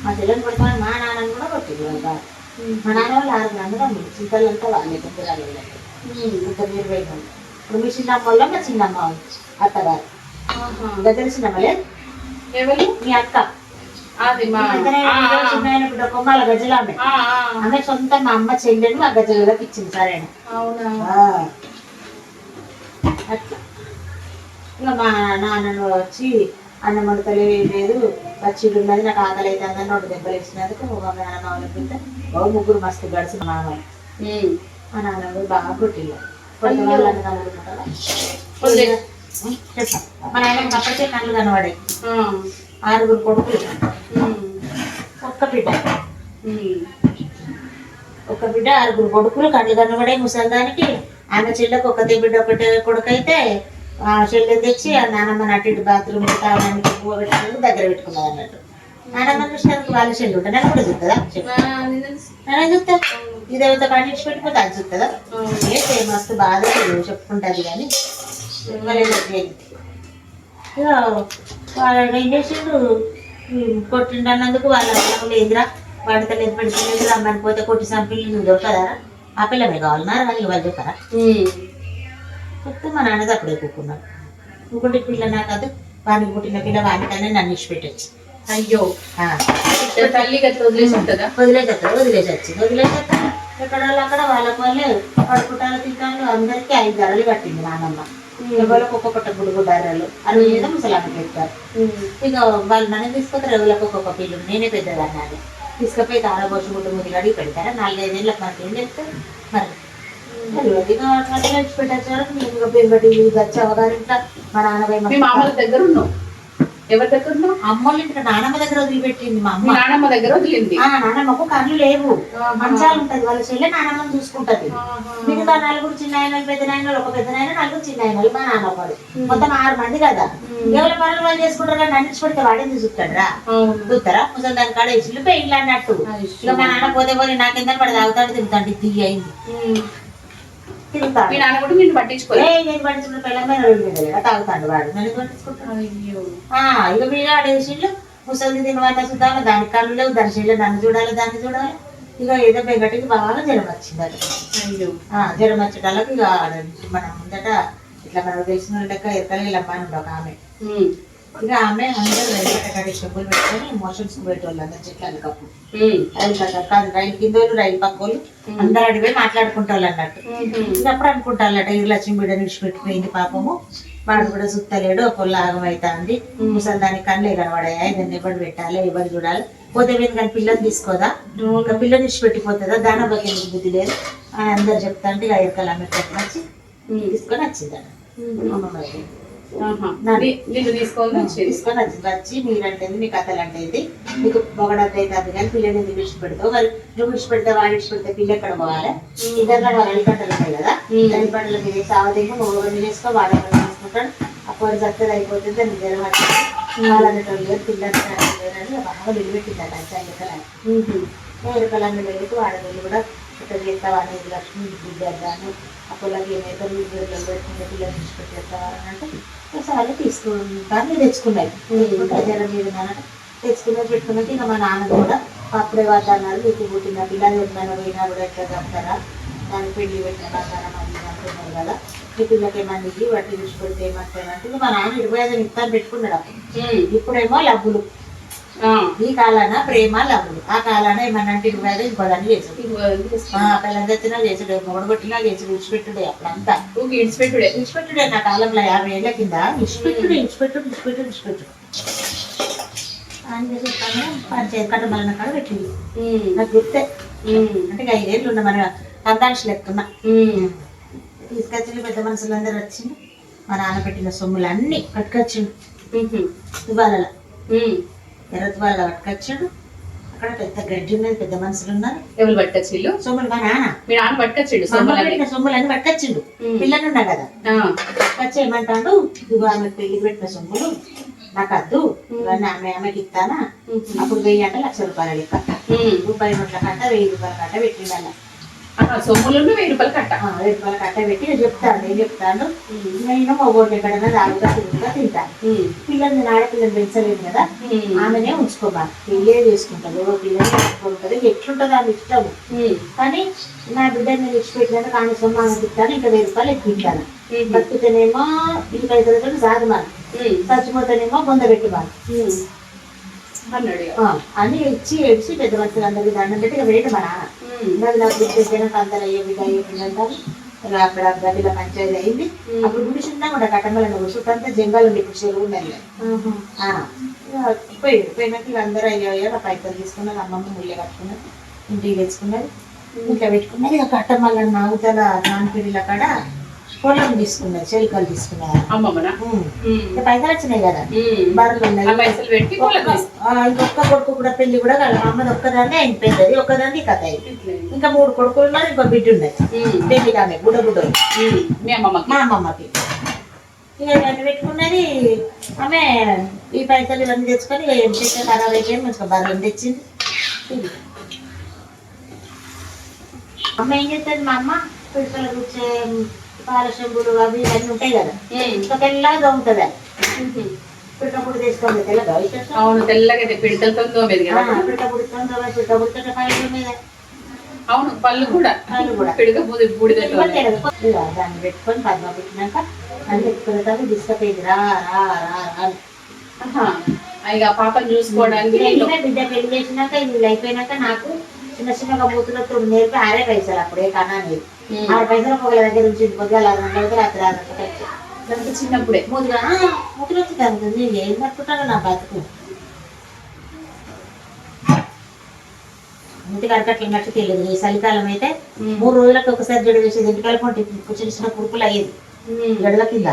మా చెల్లెని కొడతాను మా నాన్నని కూడా కొట్టింది వాళ్ళు బాగా. మా నాన్న వాళ్ళు 6 మంది చింతలంతా వాళ్ళే కుక్కరాలు ఇద్దరు మీరు పోయినాం. ఇప్పుడు మీ చిన్నమ్మ వాళ్ళ మా చిన్నమ్మ వాళ్ళు అత్తగారు దగ్గర చిన్నమ్మలే ఎవరు? మీ అక్క అది మా చిన్న బిడ్డ కొమ్మాల గజలామె ఆమె సొంత మా అమ్మ చెల్లెని ఆ గజలకి ఇచ్చింది సరేనా. అవునా? అట్లా ఇక మా నాన్న వచ్చి అన్నం వండుతలే లేదు పచ్చిడు ఉన్నది నాకు ఆకలి అయితే అందరిని 2 దెబ్బలు ఇచ్చినందుకు మా నాన్న వాళ్ళకి పెడితే ముగ్గురు మస్తు గడిచి మా నాన్న మా నాన్న కూడా బాగా కొట్టిల్లు కొట్టిన వాళ్ళు అన్న చెప్పా మా నాన్న అప్పటికే కళ్ళు కనబడాయి. 6 కొడుకులు ఒక్క బిడ్డ 6 కొడుకులు కళ్ళు కనబడే ముసల్దానికి. ఆమె చెల్లెకు ఒకటే బిడ్డ ఒకటే కొడుకు అయితే ఆ చెల్లె తెచ్చి ఆ నానమ్మ అటు ఇటు బాత్రూమ్ తాగడానికి పువ్వు పెట్టినందుకు దగ్గర పెట్టుకున్నది అన్నట్టు. నానమ్మ చూసినందుకు వాళ్ళ చెల్లి ఉంటుంది నన్ను కూడా చూస్తుందా నన్ను చూస్తా ఇదేవితో కండిచి పెట్టిపోతే అది చూస్తుందా ఏ మస్తు బాధ చెప్పుకుంటుంది కానీ వాళ్ళ ఏం చేసిండు కొట్టిండు అన్నందుకు వాళ్ళ లేదురా పడతలేదు పెడతలేదు రమ్మని పోతే కొట్టి సంపిల్లు నువ్వు దొరకదా ఆ పిల్లమే కావాలన్నారు వాళ్ళు వాళ్ళు చెప్పారా చెప్తే మా నాన్నది అప్పుడే కూకున్నాడు. ఇంకోటి పిల్ల నాకు అది వానికి పుట్టిన పిల్ల వానికనే నన్ను ఇచ్చిపెట్టచ్చు. అయ్యో తల్లి వదిలేసి ఉంటుందా? వదిలేసి వచ్చింది ఎక్కడ వాళ్ళు అక్కడ వాళ్ళకి వాళ్ళే పడుకుంటారు తింటారు. అందరికీ 5 ధరలు కట్టింది నాన్నమ్మ. ఎవరికి ఒక్కొక్కటి గుడుగుడ్డారాలు 60 మీద ముసలాన్ని పెట్టారు. ఇక వాళ్ళు నన్ను తీసుకొస్తారు ఎవరికి ఒక్కొక్క పిల్లలు నేనే పెద్దదన్నాను తీసుకుపోయి తాళబోసు గుడ్డు ముద్దులు అడిగి పెడతారా 4-5 ఏళ్ళకి మనకి ఏం చెప్తారు మరి మా నాన్నమ్మ దగ్గర ఉన్నావు ఎవరి దగ్గర ఉన్నావు? అమ్మోళ్ళ ఇంట్లో నానమ్మ దగ్గర వదిలిపెట్టింది మా అమ్మ. నానమ్మ దగ్గర వదిలింది. నానమ్మకు కళ్ళు లేవు మంచాలు ఉంటది వాళ్ళ చెల్లె నానమ్మని చూసుకుంటది. మిగతా 4 చిన్న ఆయనలు పెద్ద నాయనలు ఒక పెద్ద నాయన 4 చిన్న ఆయనలు మా నాన్న ఒకడు మొత్తం 6 మంది కదా. ఎవరి పనులు వాళ్ళు చేసుకుంటారు కానీ నన్ను పెడితే వాడేది చూస్తాడరా చూస్తారా ముసలి దాని కాడ ఇల్లు పెయిన్లు అన్నట్టు. ఇక మా నాన్న పోతే పోయి నాకెందని పడి తాగుతాడు తిరుగుతాడు ఇది అయింది తిరుగుతాడు. మీ నాన్న కూడా నిన్ను పట్టించుకోలేదు. నేను పట్టించుకుంటే పిల్లమైన 2 మీద తాగుతాడు వాడు నన్ను పట్టించుకుంటాడు. ఇక మీరు ఆడేసిళ్ళు ముసలి తినవన్న చూద్దాం దానికి కళ్ళు లేవు దాని చెల్లె నన్ను చూడాలి దాన్ని చూడాలి. ఇక ఏదో బెంగటికి బాగా జ్వరం వచ్చింది అది. జ్వరం వచ్చేటాలకు ఇక మనం ముందట ఇట్లా మనకు తెలిసిన లెక్క ఎరకలు వెళ్ళమ్మని ఉండే ఒక ఆమె. ఇక ఆమె అందరూ రైలు చెప్పులు పెట్టుకొని మోషన్స్ పెట్టేవాళ్ళు అందరు చెట్ల కప్పు రైలు కింద రైలు పక్క వాళ్ళు అందరు అడిగిపోయి మాట్లాడుకుంటారు అన్నట్టు. ఇకప్పుడు అనుకుంటారట ఈ లక్ష్మి బిడ్డ నిడిచిపెట్టిపోయింది పాపము వాడు కూడా సుత్తలేడు ఒక లాగం అవుతుంది ముసలి దానికి కళ్ళే కనబడాయా దాన్ని ఎవరు పెట్టాలి ఎవరు చూడాలి పోతే మీద కానీ పిల్లలు తీసుకోదా పిల్లలు నిడిచిపెట్టిపోతుందా దాని బట్టి బుద్ధి లేదు అని అందరు చెప్తా అంటే ఇక ఎరకలు ఆమె వచ్చి తీసుకొని వచ్చిందట అమ్మమ్మ తీసుకొని వచ్చి మీరంటే మీ కథలు అంటే నీకు మొగడంటే అది కానీ పిల్లని ఎందుకు విడిచిపెడతావు మరి నువ్వు విడిచిపెడితే వాడు విడిచిపెడితే పిల్ల ఎక్కడ పోవాలి ఇద్దరు వాళ్ళు అలిపంటలు ఉన్నాయి కదా అలిపంటల మీద సావదేమో మొగని చేసుకో వాడు చేసుకుంటాడు అప్పుడు చక్కగా అయిపోతుంది దాన్ని జ్వరం వచ్చింది వాళ్ళని పిల్లలు బాగా నిలబెట్టిందట ఎరకలన్నీ వెళ్ళి వాడవాళ్ళు కూడా ఇక్కడ చేస్తావా అనేది లక్ష్మి విద్యార్థాన్ని అప్పులకి ఏమైతే వీళ్ళు పెట్టుకుంటే పిల్లలు విడిచిపెట్టేస్తావా అంటే సరే తీసుకుంటాను తెచ్చుకున్నాయి జ్వరం మీద తెచ్చుకున్నది పెట్టుకున్నట్టు ఇక మా నాన్న కూడా అప్పుడే వాళ్ళు అన్నారు నీకు పుట్టిన పిల్లలు ఎప్పుడైనా పోయినా కూడా ఎట్లా చెప్తారా దానికి పెళ్లి పెట్టిన బంగారం అది అంటున్నారు కదా ఈ పిల్లకి ఏమన్నది వాటి విడిచిపెడితే ఏమంటారంటే మా నాన్న 25,000 ఇస్తాను పెట్టుకున్నాడు ఇప్పుడేమో లబ్బులు ఈ కాలాన ప్రేమ లవ్వులు ఆ కాలాన ఏమన్నా 25,000 ఇంకోదాన్ని చేసాడు పిల్లలు తెచ్చినా చేసాడు మొగడగొట్టినా చేసాడు విడిచిపెట్టుడే అప్పుడంతా విడిచిపెట్టుడే నా కాలంలో 50 ఏళ్ళ కింద విడిచిపెట్టు అని చెప్తాను పంచాయతీ కట్ట మరణ కాడ పెట్టింది నాకు గుర్తే అంటే 5 ఏళ్ళు ఉన్న మన కందాంశలు ఎక్కుతున్నా తీసుకొచ్చి పెద్ద మనుషులందరూ వచ్చింది మా నాన్న పెట్టిన సొమ్ములు అన్ని పట్టుకొచ్చిండు ఇవాళ ఎర్రతి వాళ్ళ పట్టుకొచ్చాడు అక్కడ పెద్ద గడ్డి ఉన్నది పెద్ద మనుషులు ఉన్నారు ఎవరు పట్టుకొచ్చిళ్ళు సొమ్ములు మా నాన్న మీ నాన్న పట్టుకొచ్చిండు సొమ్ములన్నీ పట్టుకొచ్చిండు పిల్లలు ఉన్నా కదా పట్టుకొచ్చి ఏమంటాడు ఇదిగో ఆమె పెళ్లికి పెట్టిన సొమ్ములు నాకు వద్దు ఇవన్నీ ఆమెకి ఇస్తానా అప్పుడు 1000 అంటే 1,00,000 రూపాయల లెక్క రూపాయి నోట్ల కంట 1000 రూపాయల కంట పెట్టిండు అలా సొమ్ములు 1000 రూపాయలు కట్ట. 1000 రూపాయలు కట్టబెట్టి నేను చెప్తాను నేను మొగోడు ఎక్కడైనా తాగుతా తిరుగుతా తింటాను. పిల్లల్ని ఆడపిల్లలు పెంచలేదు కదా, ఆమెనే ఉంచుకోవాలి. పెళ్ళే చేసుకుంటారు, పిల్లలు ఉంచుకుంటారు, ఎట్లుంటుంది ఆమె ఇష్టము. కానీ నా బిడ్డని నేను ఇచ్చిపెట్టినాక కనీసం ఆమె తింటాను, ఇంకా 1000 రూపాయలు ఎక్కువ ఇస్తాను. బతుకుతేనేమో ఇంటికి అయితే సాగు మనం, చచ్చిపోతేనేమో బొంద పెట్టుకోవాలి అన్ని ఇచ్చి ఏడ్చి పెద్ద మనుషులు అందరికి దండం పెట్టి ఇక వేయడం మా నాన్న. నాకు గుర్తించడానికి అందరూ అయ్యే బిడ్డ అంటారు. అక్కడ గదిలో పంచాయతీ అయింది. అప్పుడు గుడిసిందా కూడా కట్టంగలను చుట్టంతా జంగాలు ఉండి ఇప్పుడు చెరువు ఉండాలి. పోయినాక ఇక అందరూ అయ్యో పైసలు తీసుకున్నారు. అమ్మమ్మ ముళ్ళే కట్టుకున్నారు, ఇంటికి తెచ్చుకున్నారు, ఇంట్లో పెట్టుకున్నారు. ఇక కట్టమల్ల నాగుతల నాన్నపిడిల కాడ పొలం తీసుకున్నారు, చెలికలు తీసుకున్నారు. పైసలు వచ్చినాయి కదా, బర్రెలు ఉన్నాయి. ఇంకొక్క కొడుకు కూడా పెళ్లి కూడా కాదు, అమ్మది ఒక్కదాన్ని అయింది పెద్దది, ఒక్కదాన్ని కథ అయింది. ఇంకా 3 కొడుకులు ఉన్నారు, ఇంకో బిడ్డ ఉండదు పెళ్లి ఆమె బుడ్డ మా అమ్మమ్మకి. ఇక ఇవన్నీ పెట్టుకున్నది ఆమె. ఈ పైసలు ఇవన్నీ తెచ్చుకొని ఇక ఏం చేస్తే ఖరాబ్ అయిపోయి మంచిగా బర్రెలు తెచ్చింది. అమ్మ ఏం చేస్తుంది, మా అమ్మ పిడకలు కూర్చే పాలశంబులు అవి ఇవన్నీ ఉంటాయి కదా, ఇంకా తెల్లగా ఉంటుంది. పిట్టపుడు తెచ్చుకోండి తెల్లగా. అవును, తెల్లగా పిడకలతో పిట్టపుడితో పైన మీద అవును, పళ్ళు కూడా పిడక దాన్ని పెట్టుకొని పద్మ పెట్టినాక అన్ని పెట్టుకునేటప్పుడు తీసుకపోయింది. రా రా రా ఇక పాపను చూసుకోవడానికి బిడ్డ పెళ్లి చేసినాక ఇది అయిపోయినాక నాకు చిన్న చిన్నగా మూతులతో నేర్పి 6 పైసలు. అప్పుడే కన్నాను 6 పైసలు ఒకళ్ళ దగ్గర నుంచి పొద్దుగా 6 గంటలకి రాత్రి 6 గంటలకి చిన్నప్పుడే మూతుగా మూతులు వచ్చి తగ్గుతుంది. ఏం కట్టుకుంటాను నా బతుకు. ఇంటికి అడకట్లు నట్టు తెలియదు. ఈ చలికాలం అయితే 3 రోజులకు ఒకసారి జడ వేసేది. ఇంటికాల కొంటే చిన్న చిన్న కురుపులు అయ్యేది గడల కింద.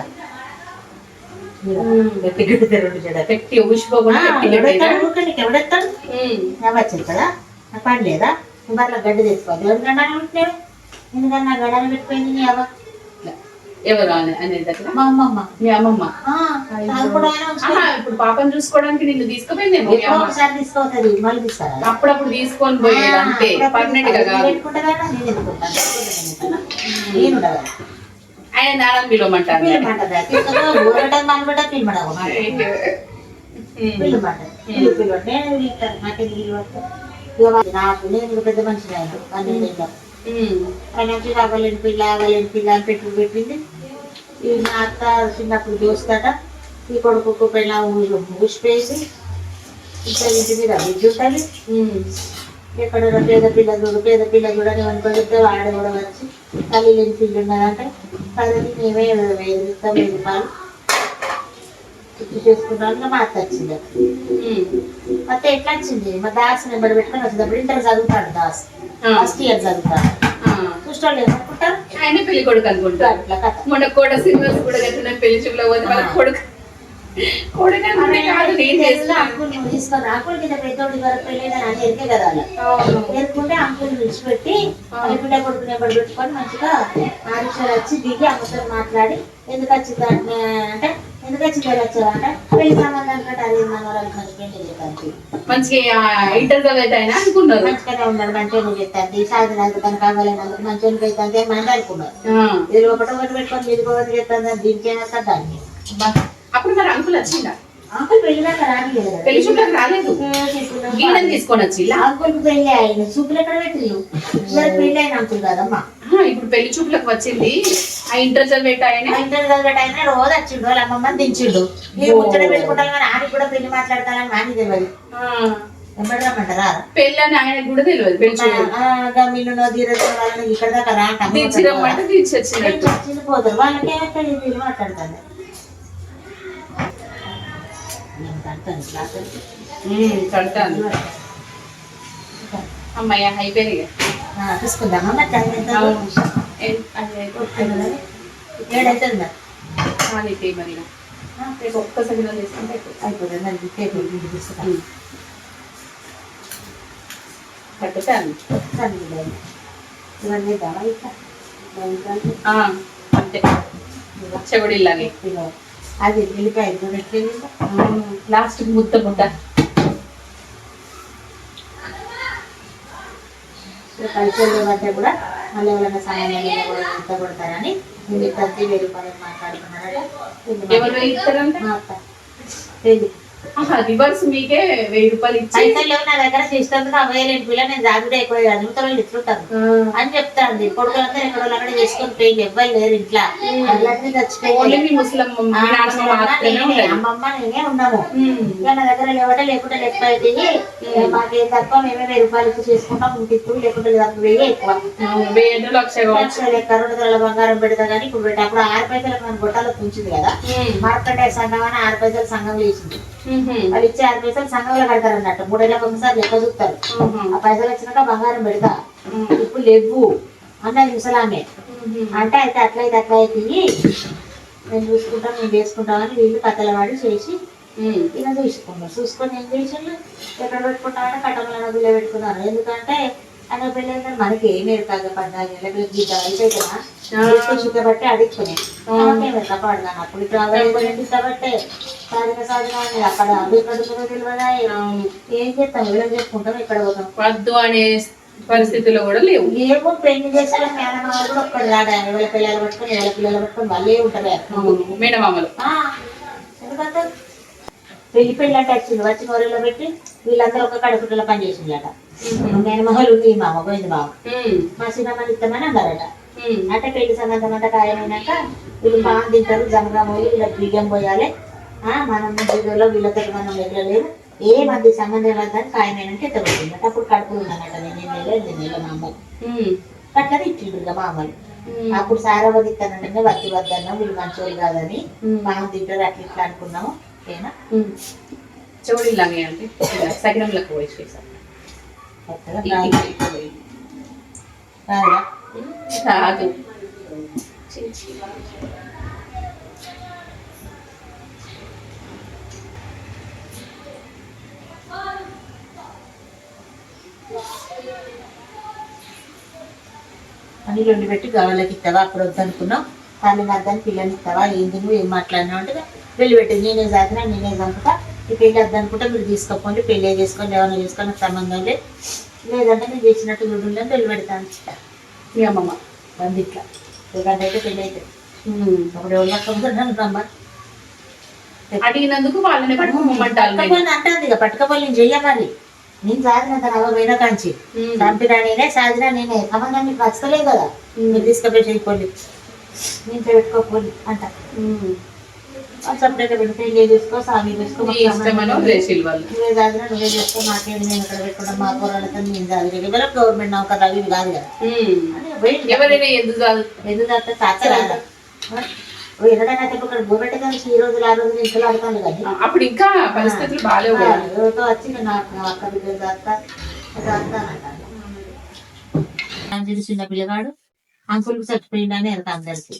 ఎవడెత్తాడు వచ్చేది కదా, నాకు పని లేదా? బర్రెల గడ్డి తెచ్చుకోవాలి. ఎవరి గడ్డాలు ఉంటున్నావు? ఎందుకన్నా గడ్డాలు పెట్టిపోయింది నీ అవ్వ. ఎవరు అనేది మా అమ్మమ్మ. మీ అమ్మమ్మ ఇప్పుడు పాపను చూసుకోవడానికి నిన్ను తీసుకుపోయింది. ఒకసారి తీసుకోవద్దు, మళ్ళీ తీసుకోవాలి. అప్పుడప్పుడు తీసుకొని పోయేది అంతే, పర్మనెంట్ గా కాదు. నేను ఆయన నాన్న పిలవమంటారు. నాకు నేను పెద్ద మనిషి ఆయన 12 ఏళ్ళ ఆయన అవ్వలేని పిల్ల అని పెట్టింది. ఈ మా అత్త చిన్నప్పుడు దోస్తాట. ఈ కొడుకు పిల్ల ఊసిపోయింది. ఇంకా ఇంటి మీద బిడ్డ ఉంటుంది. ఎక్కడ పేద పిల్ల చూడని అనుకుంటే వాడ కూడా వచ్చి తల్లి లేని పిల్లి ఉన్నదంటే అది మేమే 1000 రూపాయలు ఇచ్చి చేసుకుంటాం. మా అత్త వచ్చింది. అత్త ఎట్లా వచ్చింది, మా దాస్ నెంబర్ పెట్టుకొని వచ్చినప్పుడు ఇంటర్ చదువుతాడు. దాస్ ఫస్ట్ ఇయర్ చదువుతాడు. చూసుకోవాలి ఏమనుకుంటారు, ఆయన పెళ్లి కొడుకు అనుకుంటారు. అట్లా కథ. మొన్న కోట శ్రీనివాస్ కూడా పెళ్లి చూపులో పోతే వాళ్ళ కొడుకు తీసుకొని అంకుల్ కింద పెద్దోడి వరకు పెళ్ళైందని అని ఎరికే కదా వాళ్ళు ఎరుకుంటే అంకుల్ విడిచిపెట్టి బిడ్డ కొడుకు నెంబర్ పెట్టుకొని మంచిగా ఆరిక్షలు వచ్చి దిగి అమ్మతో మాట్లాడి ఎందుకు వచ్చింది అంటే ఎందుకు వచ్చింది వచ్చావా అంటే పెళ్లి సంబంధాలు కంటే అది మనవరాలు హస్బెండ్ వెళ్ళేదానికి మంచిగా ఇంటర్ అనుకున్నారు. మంచిగానే ఉన్నాడు, మంచిగా చెప్తాంది. సాధనందుకు తనకు కావాలన్నందుకు మంచిగా అవుతుంది అని అనుకున్నారు. ఇది ఒకటి పెట్టుకొని ఇది ఒకటి చెప్తాను, దీనికి ఏమవుతా దాన్ని. అప్పుడు మరి అంకుల్ వచ్చిందా? అంకుల్ పెళ్ళిదాక రాలేదు, పెళ్లి చూపులకు రాలేదు. గీడని తీసుకొని వచ్చి అంకుల్ పెళ్లి ఆయన చూపులు ఎక్కడ పెట్టిల్లు, పెళ్లి అయిన అంకుల్ కాదమ్మా. ఇప్పుడు పెళ్లి చూపులకు వచ్చింది ఆ ఇంటర్ చదివేట ఆయన. ఇంటర్ చదివేట ఆయన రోజు వచ్చిండు, వాళ్ళ అమ్మమ్మని దించిండు. మీరు ముచ్చట పెట్టుకుంటాను కానీ ఆడికి కూడా పెళ్లి మాట్లాడతానని మాని తెలియదు. ఎప్పటిదామంటారా పెళ్లి అని ఆయనకు కూడా తెలియదు. పెళ్లి మీను ధీరజ వాళ్ళని ఇక్కడ దాకా రామంటే తీర్చొచ్చినట్టు పోతారు. వాళ్ళకి పెళ్లి మాట్లాడతాను. కడతాను అమ్మయ్య అయిపోయింది. తీసుకుందామా ఏడైతుందా మరి ఒక్కసారి తీసుకుంటే అయిపోతుంది. కట్టుతాను ఇవన్నీ అంతే చెవుడిల్లాగే అది వెళ్ళిపోయి లాస్ట్ ముద్ద పైసలు అంటే కూడా మళ్ళీ ఎవరైనా సమయం ఎంత కొడతారని నేను ఇట్లా 1000 రూపాయలు మాట్లాడుకున్నారట. ఎవరు ఇస్తారంటే మా అత్త పెళ్లి రివర్స్ మీకే 1000 రూపాయలు ఇచ్చి పైసలు లేవు నా దగ్గర చేసినందుకు 1000 పిల్ల నేను జాగ్రత్త ఎక్కువ అదుగుతా వాళ్ళు ఇట్లుంటారు అని చెప్తాంది. కొడుకులందరూ ఎక్కడో అక్కడ చేసుకొని పోయింది, ఎవ్వరు లేరు ఇంట్లో. అందరినీ ఓన్లీ చచ్చిపోయింది. మీ ముస్లిం మీ నాన్నమ్మ మాత్రమే ఉంటది. అమ్మమ్మ నేనే ఉన్నాము. ఇక నా దగ్గర లేవట లేకుంటే లెక్క అయిపోయి మాకేం తక్కువ మేమే 1000 రూపాయలు ఇచ్చి చేసుకుంటాం. ఇంటికి లేకుంటే తక్కువ 1000 ఎక్కువ 1000 లక్ష కావచ్చు. లెక్క 2 తులాల బంగారం పెడతా కానీ ఇప్పుడు పెట్టా. అప్పుడు 6 పైసలకు మన గొట్టాలకు ఉంచింది కదా, మార్కెట్ సంఘం అని 6 పైసలు సంఘం వేసింది. వాళ్ళు ఇచ్చే 6 పైసలు సంఘంలో కడతారు అన్నట్టు. 3 ఏళ్ళకి ఒకసారి లెక్క చూస్తారు. ఆ పైసలు వచ్చినాక బంగారం పెడతా, ఇప్పుడు లేవు అన్నది ముసలామే. అంటే అయితే అట్లయితే నేను చూసుకుంటాం నేను చేసుకుంటామని వీళ్ళు కథల వాడి చేసి ఇక చూసుకొని ఏం చేసిండు, ఎక్కడ పెట్టుకుంటామంటే కట్టమల నదులో పెట్టుకున్నారు. ఎందుకంటే ఆయన పెళ్ళి మనకి ఏమి ఎడతాగా 14 ఏళ్ళకి గీత అయిపోయినా బట్టి అడుగుతున్నాయి పాడుగాను. అప్పుడు ఇట్లా బట్టే సాధన అక్కడ అడుగుతున్నా తెలియదా ఏం చేస్తాం, ఇలా చేసుకుంటాం, ఇక్కడ పోతాం వద్దు అనే పరిస్థితుల్లో కూడా లేవు. ఏమో పెళ్లి చేసుకుని మేనమామలు కూడా ఒక్కడు రాడా, ఎవరి పిల్లలు పట్టుకొని వాళ్ళే ఉంటారు మేనమామలు. ఎందుకంటే పెళ్లి అంటే వచ్చిన ఊరిలో పెట్టి వీళ్ళందరూ ఒక కడుపుట్లో పని చేసిందట. మేనమామలు ఉంది, మామ పోయింది మామ, మా సినిమాలు ఇస్తామని అన్నారట. అంటే పెళ్లి సంబంధం అంతా ఖాయమైనాక వీళ్ళు బాగా తింటారు, జనగా పోయి వీళ్ళకి బియ్యం పోయాలి, మనం వీళ్ళలో వీళ్ళతో మనం వెళ్ళలేము, ఏ మంది సంబంధం వద్దని ఖాయమైనాక ఎత్తబడుతుంది. అప్పుడు కడుపులు ఉందన్నట. నేను నెల మా అమ్మ అట్లా ఇచ్చిండ్రు ఇక మా అమ్మలు. అప్పుడు సారావతి ఇస్తానంటే వద్దు వద్దన్నాం, వీళ్ళు మంచోళ్ళు కాదని బాగా తింటారు అట్లా ఇట్లా అనుకున్నాము. ఓకేనా చోడిలాగే అంటే సగరంలకు పోయి రాదు. అని 2 పెట్టి గవలకి ఇస్తావా, అప్పుడు వద్దనుకున్నాం, తల్లిని అద్దని పిల్లల్ని ఇస్తావా, ఏంది నువ్వు ఏం మాట్లాడినావు అంటే పెళ్లి పెట్టి నేనే సాధినా నేనే చంపుతా, ఈ పెళ్లి వద్దనుకుంటే మీరు తీసుకోపోండి, పెళ్ళే చేసుకొని ఏమైనా చేసుకొని సంబంధం లేదు, లేదంటే నేను చేసినట్టు గుడ్డుందని పెళ్లి పెడతాను మీ అమ్మమ్మ బంది ఇట్లా. ఎందుకంటే అయితే పెళ్ళి అయితే అప్పుడు ఎవరు పట్టుకుంటున్నాను అడిగినందుకు వాళ్ళని పట్టుకోమంటారు అంటుంది. ఇక పట్టుకపోయి నేను చెయ్యమని నేను సాధిన తన పోయిన కాంచి చంపినా నేనే సాధినా నేనే, సంబంధం మీకు నచ్చలేదు కదా, మీరు తీసుకుపోయి చేయకపోండి, నేను పెట్టుకోపోండి అంట. సపరేట్గా పెట్టి పెళ్లి చేసుకో, సామి చేసుకో, నువ్వే సాధినా నువ్వే చేసుకో, మాకేంటి నేను ఇక్కడ పెట్టుకుంటాం, మా కూరలతో నేను సాధించాలి, ఎవరో గవర్నమెంట్ నౌకర్ అవి కాదు కదా. ఎవరైనా ఎందుకు తాత ఎక్కడైనా ఇక్కడ గోబెట్ట కలిసి ఈ రోజులు ఆ రోజులు ఇంట్లో ఆడుతాను కానీ అప్పుడు ఇంకా పరిస్థితులు బాగాలేవు. ఎవరితో వచ్చి నాకు అక్క బిడ్డలు చిన్న పిల్లగాడు అంకుల్కి చచ్చిపోయిందని వెళ్తా అందరికి,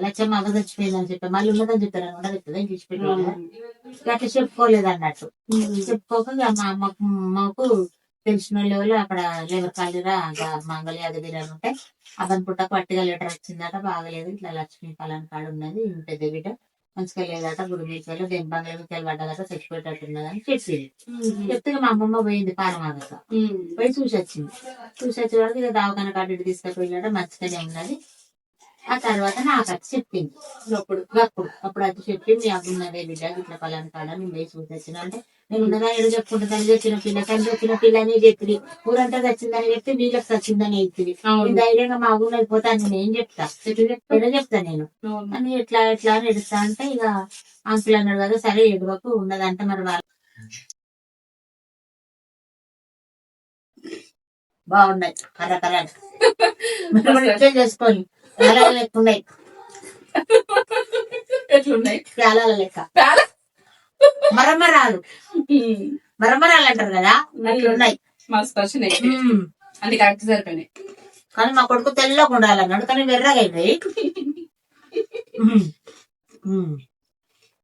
లచ్చమ్మ అవ్వ చచ్చిపోయిందని చెప్పి మళ్ళీ ఉన్నదని చెప్పారు అనమాట. చెప్తుంది తీసిపెట్టాను అట్లా చెప్పుకోలేదు అన్నట్టు. చెప్పుకోక మా అమ్మకు తెలిసిన వాళ్ళు అక్కడ లేబర్ కాలేరా మంగళ అగదిరాలు ఉంటే అతని పుట్టకు పట్టిగా లెటర్ వచ్చిందట, బాగలేదు ఇట్లా లక్ష్మీ ఫలాన్ కాడు ఉన్నది, పెద్ద బిడ్డ మంచిగా లేదట, గుడి మీదకి దెంబంగళ మీదకి పడ్డదట, చచ్చిపోయేటట్టున్నదని చెప్పింది. చెప్తే మా అమ్మమ్మ పోయింది పాలమాగక, పోయి చూసి వచ్చిన వాడికి ఇక దావకాన కాడు తీసుకుపోయినాడ, మంచిగానే ఉన్నది. ఆ తర్వాత నాకు వచ్చి చెప్పింది. అప్పుడు అది చెప్పి మీ అబ్బున్నదే బిడ్డ ఇట్లా పలాని కాడ నేను పోయి చూసి వచ్చిన అంటే, నేను ఉన్నదా ఎడు చెప్పుకుంటా తల్లి వచ్చిన పిల్ల తల్లి వచ్చిన పిల్లని చెప్తుంది, ఊరంతా వచ్చిందని చెప్తే వీళ్ళకి వచ్చిందని చెప్తుంది, ధైర్యంగా మా అబ్బున్న అయిపోతా నేను ఏం చెప్తా చెప్తా నేను అని ఎట్లా అని ఎడుస్తా అంటే ఇక అంకుల్ అన్నాడు కదా సరే ఎడువకు ఉన్నదంటే మరి వాళ్ళు బాగున్నాయి కర్ర చేసుకోని ఎక్కున్నాయి ఎట్లున్నాయి పేలాల లెక్క మరమరాలు అంటారు కదా అట్లున్నాయి. అది కరెక్ట్ సరిపోయినాయి. కానీ మా కొడుకు తెల్లగా ఉండాలన్నాడు, కానీ వెర్రగా అయినాయి.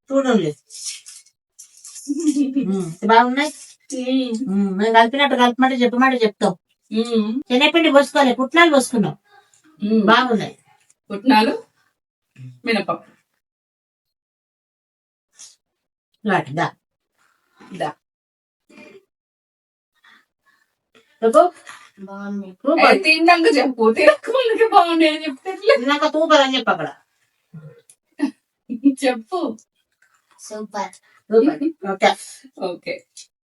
చూడండి బాగున్నాయి. మేము కలిపమంటే చెప్పమంటే చెప్తాం. శనగపిండి పోసుకోవాలి, పుట్నాలు పోసుకున్నాం, బాగున్నాయి పుట్నాలు మినపప్పు బాగుంది తిన్నాక చెప్పు, తినక బాగున్నాయి అని చెప్తే ఎట్లా? నాకు సూపర్ అని చెప్పు అక్కడ చెప్పు. Super super okay okay